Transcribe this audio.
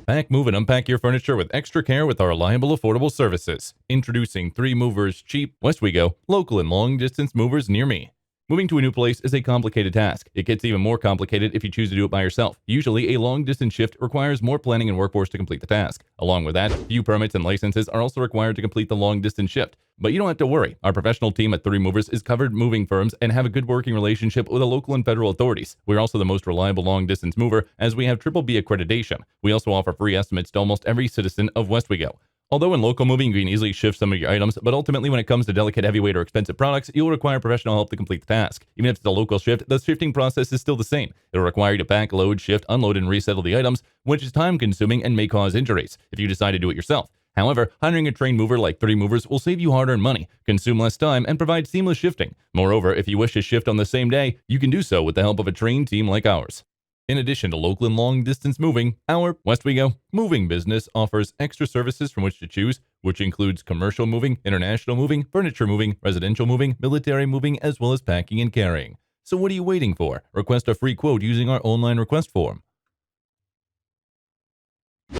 Pack, move, and unpack your furniture with extra care with our reliable, affordable services. Introducing 3 Movers Cheap, Westwego, local and long-distance movers near me. Moving to a new place is a complicated task. It gets even more complicated if you choose to do it by yourself. Usually, a long-distance shift requires more planning and workforce to complete the task. Along with that, few permits and licenses are also required to complete the long-distance shift. But you don't have to worry. Our professional team at 3 Movers is covered moving firms and have a good working relationship with the local and federal authorities. We're also the most reliable long-distance mover as we have Triple B accreditation. We also offer free estimates to almost every citizen of Westwego. Although in local moving, you can easily shift some of your items, but ultimately when it comes to delicate, heavyweight, or expensive products, you'll require professional help to complete the task. Even if it's a local shift, the shifting process is still the same. It'll require you to pack, load, shift, unload, and resettle the items, which is time-consuming and may cause injuries if you decide to do it yourself. However, hiring a trained mover like 3 Movers will save you hard-earned money, consume less time, and provide seamless shifting. Moreover, if you wish to shift on the same day, you can do so with the help of a trained team like ours. In addition to local and long-distance moving, our Westwego moving business offers extra services from which to choose, which includes commercial moving, international moving, furniture moving, residential moving, military moving, as well as packing and carrying. So what are you waiting for? Request a free quote using our online request form.